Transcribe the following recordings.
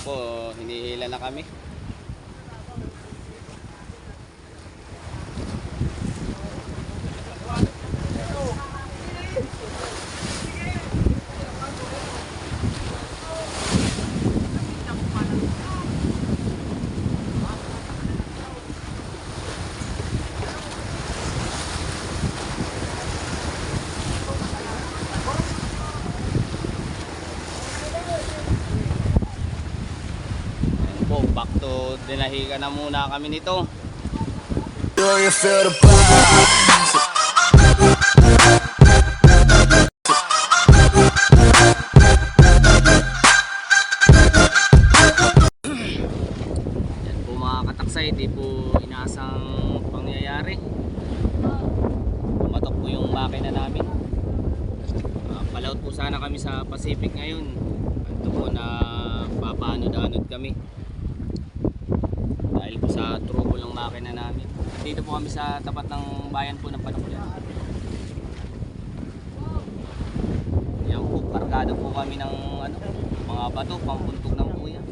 po, hinihila na kami. Back to Dinahican na muna kami nito. Do you feel the vibes? Yan po mga kataksay, di po inaasang pangyayari. Pumatok po yung makina namin. Palaut po sana kami sa Pacific ngayon. Ito po na papaanod-anod kami. Dahil po sa trouble ng makina namin. Dito po kami sa tapat ng bayan po ng Panuklan. Yan po, kargado po kami ng mga bato, pampuntog ng kuya.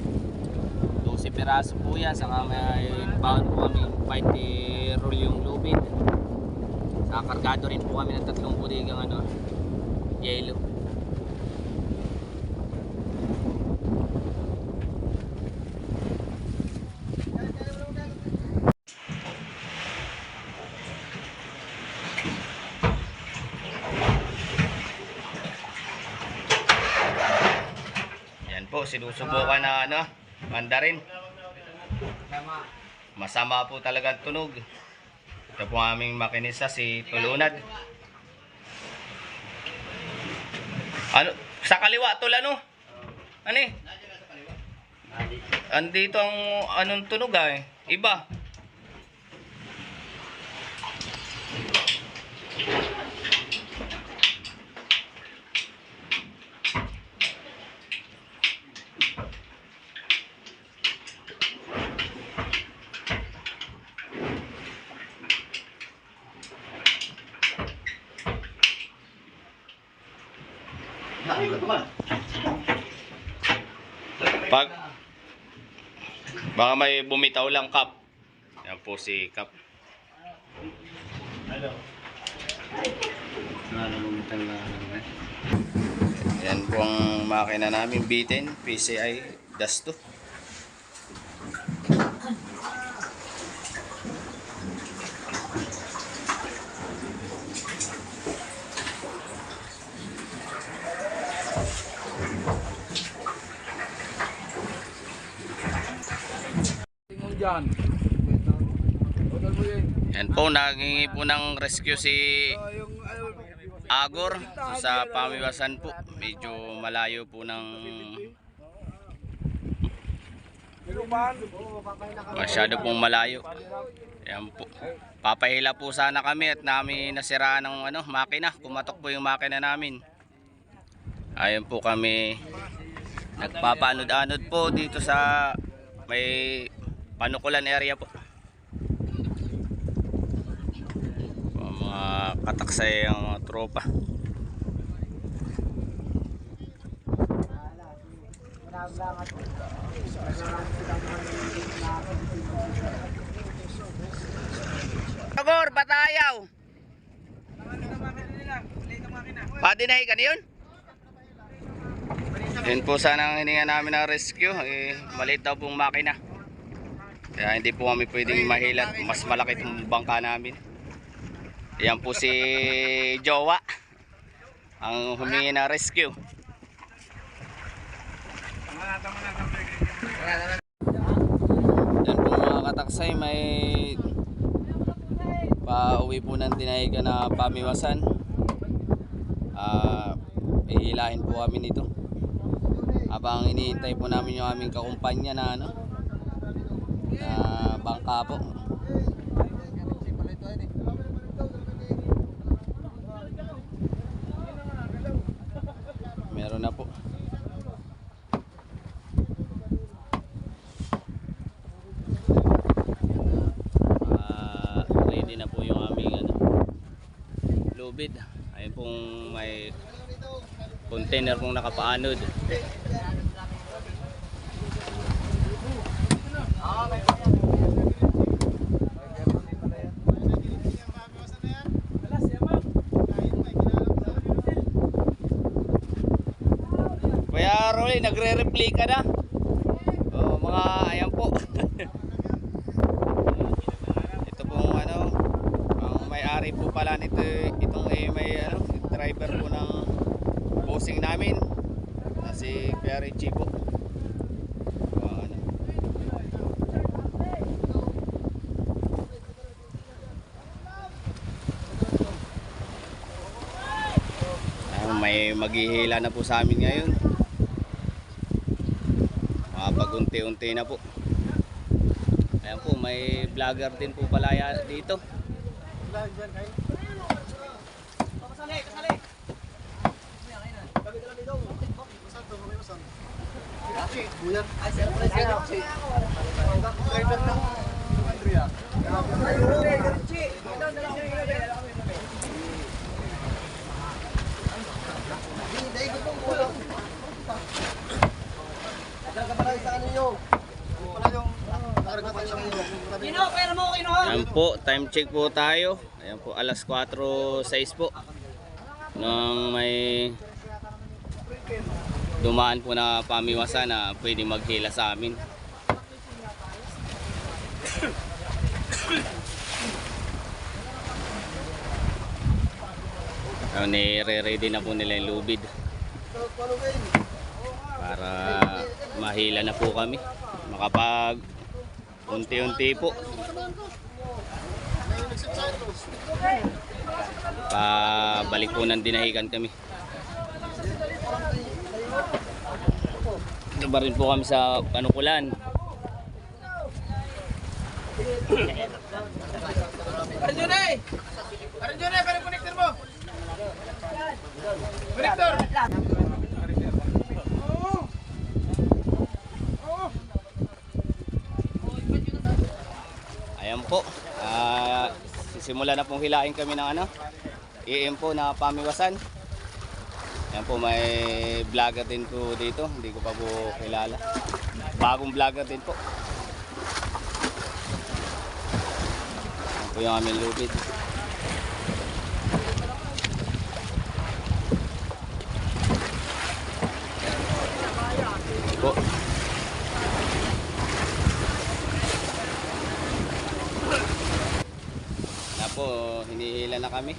12 piraso po yan, saka may baon po kami 20 roll yung lubid. Saka kargado rin po kami ng 3 budigang yelo. Po, sinusubukan na mandarin. Masama po talaga ang tunog. Ito po aming makinista si Tulunad. Ano sa kaliwa tol ano? Ano eh? Andito ang anong tunog iba. Baka may bumitaw lang Kap. Yan po si Kap. Hello. Bumitaw na. Yan po ang makina namin bitin, PCI Dasto. Yan po, naghingi po ng rescue si Agor sa Pamiwasan po. Medyo malayo po ng masyado pong malayo. Yan po. Papahila po sana kami at namin nasiraan ng makina. Kumatok po yung makina namin. Ayun po kami nagpapaanod-anod po dito sa may Panukulan area po. Mga kataksay ang mga tropa. Agor, batayaw. Padinahican yun? Yun po sana ang hininga namin ng rescue. Maliit daw pong makina. Kaya hindi po kami pwedeng mahilat. Mas malaki itong bangka namin. Yan po si Jowa ang humingi ng rescue. Yan po mga kataksay, may pauwi po ng Dinahican na Pamiwasan. Ihilahin po kami nito habang iniintay po namin yung aming kakumpanya na na bangka po. Meron na po. Ready na po yung aming lubid. Ayun pong may container pong nakapaanod. Kuya Rolly, nagre-replika na. Oh, mga ayan po. Ito pong ano, ang may-ari po pala nito, itong may ano, driver po ng bossing namin. Na si Kuya Richie po. Ano. May maghihila na po sa amin ngayon. Makapag-unti-unti na po. Ayan po, may vlogger din po pala dito. Ayan po, time check po tayo. Ayan po, alas 4:06 po. Nang may dumaan po na pamiwasan na pwede maghila sa amin. Nire-ready na po nila yung lubid para mahila na po kami, makapag unti-unti po pabalik po ng dinahikan kami. Ito ba rin po kami sa Panukulan. Arjunay! Arjunay, parang connector mo! Connector! Ayan po, sisimula na pong hilain kami ng ano, EM po na pamiwasan. Ayan po, may vlogger din po dito, hindi ko pa po kilala. Bagong vlogger din po. Ayan po yung aming lubid. Po. Na po, hinihila na kami.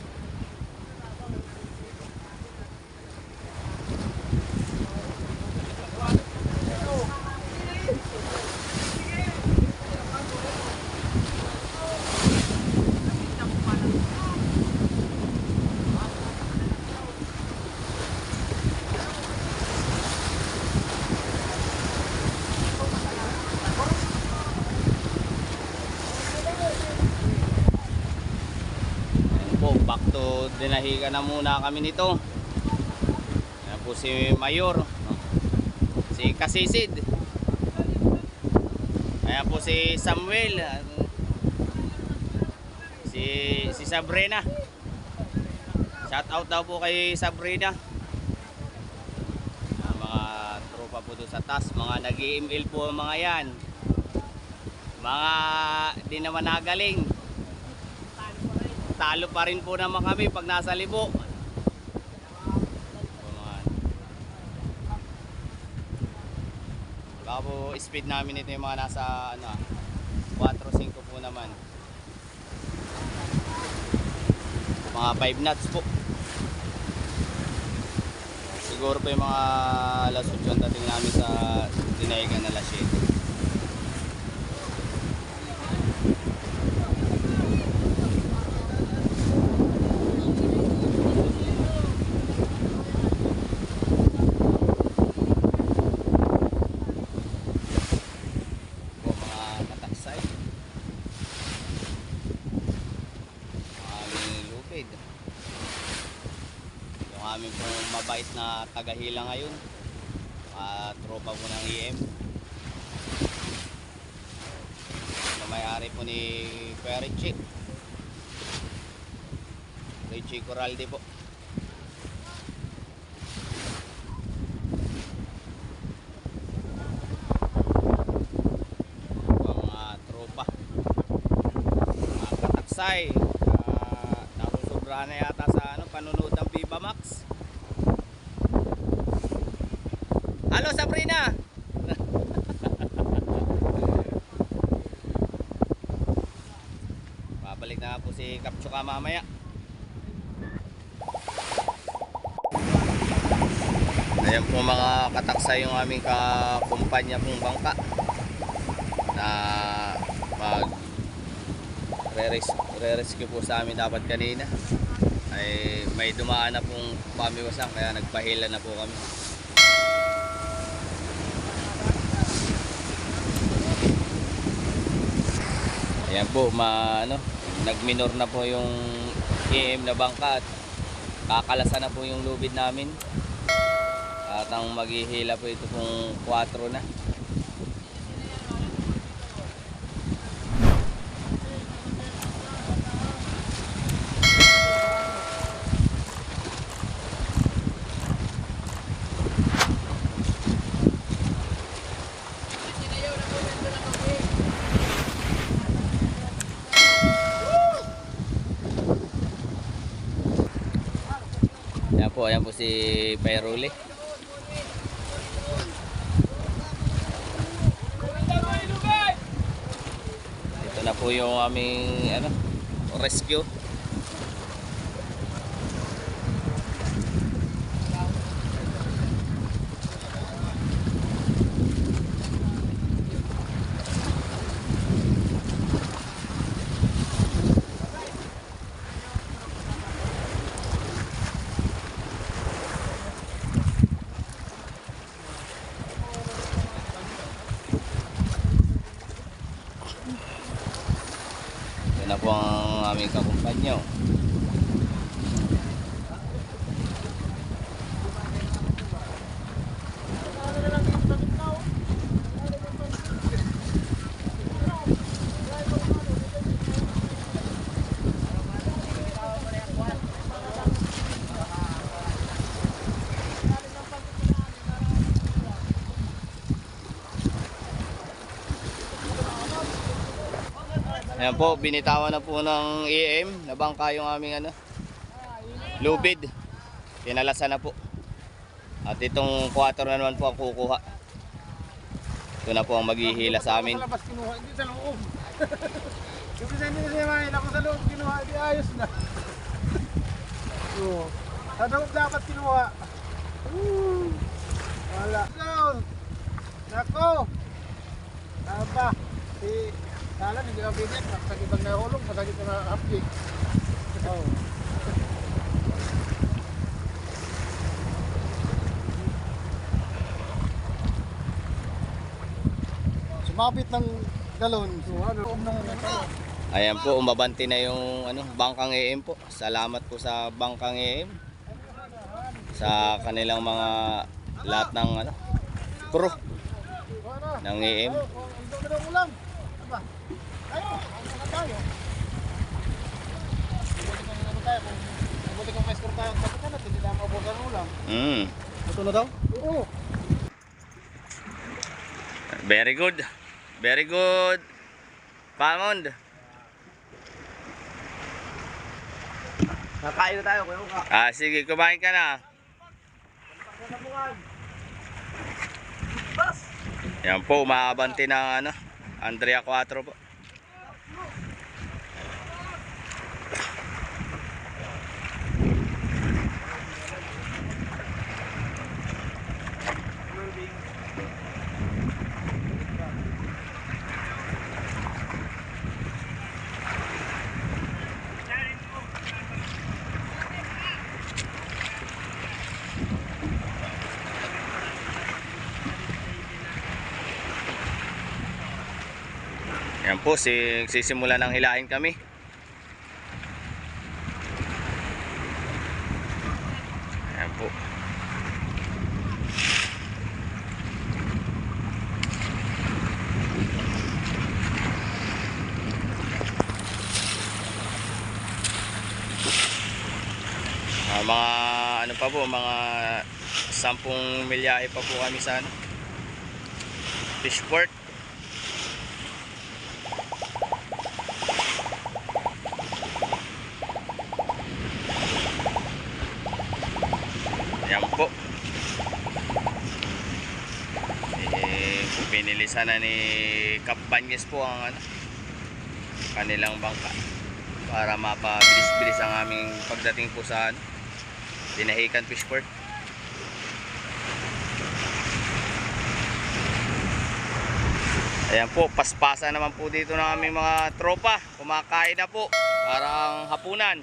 Back to dinahiga na muna kami nito. Ayan po si Mayor, si Kasisid, ayan po si Samuel, si Sabrina. Shout out daw po kay Sabrina. Mga tropa po doon sa taas, mga nag-i-ML po mga yan, mga di naman nagaling. Talo pa rin po naman kami pag nasa libo. Baka po speed namin ito yung mga nasa ano, 4-5 po naman. Mga 5 knots po. Siguro po yung mga alas 8 yung dating namin sa dinahigan na alas 7. Yung aming pong mabait na tagahila ngayon, tropa po ng EM na may-ari po ni Kuya Richie Coralde po. Mga tropa, mga kataksay, nakusobra na yata sa ano, panunood ng Viva Max. Halo Sabrina. Babalik na po si Kapchuka mamaya. Ayan po mga kataksa yung aming kakumpanya pong bangka na mag re-rescue po sa amin dapat kanina. Ay may dumaan na pong pamiwasan kaya nagpahila na po kami. Ayan po, nagminor na po yung EM na bangka at kakalasan na po yung lubid namin. At ang maghihila po ito pong 4 na. Ayan po si Pairuli. Ito na po yung aming rescue. Na po ang aming kakumpanyo. Ayan po, binitawan na po ng EM na bangka yung aming lubid. Kinalasan na po. At itong 4 na naman po ang kukuha. Ito na po ang maghihila sa amin. Sa labas kinuha, hindi sa loob. Kasi hindi na siya mahila ko sa loob kinuha, hindi ayos na. So, sa loob dapat kinuha. Wala. So, nako. Aba, Kala, hindi ka bigyan. Masakit ang nahulog, masakit ang na-update. Oh. Sumabit ng galon. So, Ayan po, umabanti na yung bangkang EM po. Salamat po sa bangkang EM. Sa kanilang mga lahat ng crew ng EM. Tayo. Buti kung may score tayo, dapat na natin, hindi na maubusan ng ulam. Ito na daw? Oo. Very good. Very good. Pamond. Kakain na tayo, kuya Uka. Sige, kumain ka na. Yan po, umaabanti ng Andrea 4 po. Yan po, sisimula ng hilahin kami. Yan po. Mga pa po, mga 10 milyahe pa po kami sa Fishport. Ayan po. Pinilisan na ni Cap Banyes po ang kanilang bangka para mapabilis-bilis ang aming pagdating po sa Dinahican Fishport. Ayan po, paspasa naman po dito ng aming mga tropa. Kumakain na po, parang hapunan.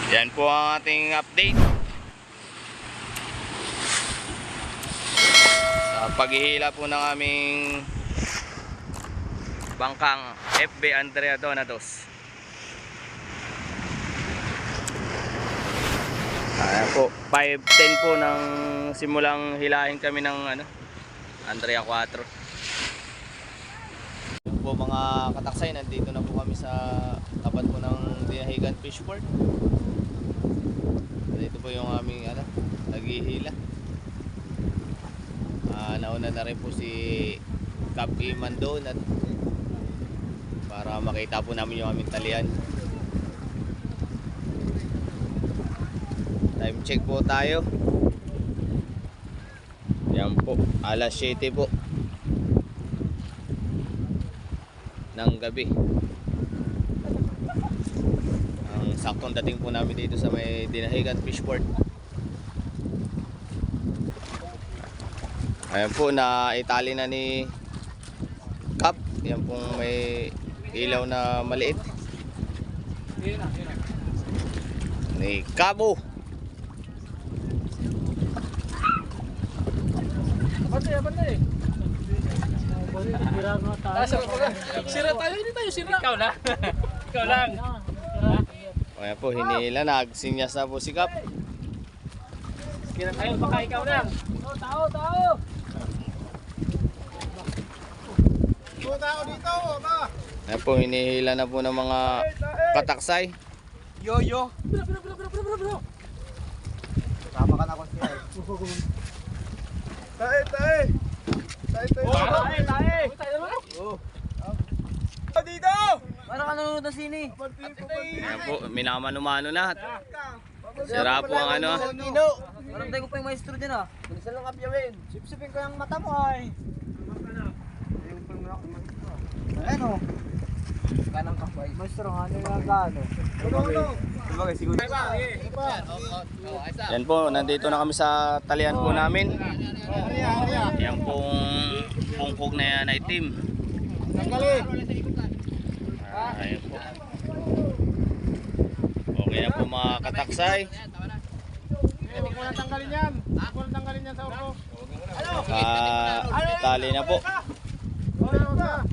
Yan po ang ating update sa paghihila po ng aming bangkang FB Andrea Donados. Ayan po, 5:10 po nang simulang hilahin kami ng Andrea 4. Yan po mga kataksay, nandito na po kami sa tapat po ng Dinahican Fishport. Dito po yung aming naghihila. Nauna na rin po si Cap Iman doon at para makita po namin yung aming talian. Time check po tayo. Yan po, alas 7 po ng gabi. Ang saktong dating po namin dito sa may Dinahican Fishport. Ayan po, na itali na ni Cap. Yan pong may ilaw na maliit ni Cabo. Bantay. Sira tayo, hindi tayo sira. Ikaw na. Ikaw lang. Ayan po, hinihila na. Agsinyas na po si Cap. Ayun, baka ikaw lang. Tao dito, ba? Ayan po, hinihila na po ng mga kataksay. Yo. Tama ka na ko siya. Tae. Dito! Para ka nanonood ng sini. Ayan po, minamano-mano na. Sira po ang Parang tayo ko pa yung maestro dyan ah. Bilisan lang kapyawin. Sipsipin ko yung mata mo ay. Ano? Kanang kapay. Maestro, ano yung gano? Ano? Sabagay, siguro. Yan po, nandito na kami sa talian po namin. Yan pong pungkog na yan ay team. Ayan po. Okay na po mga kataksay. Huwag mo na tanggalin yan. Huwag mo na tanggalin yan sa upo. Tali na po. Ano?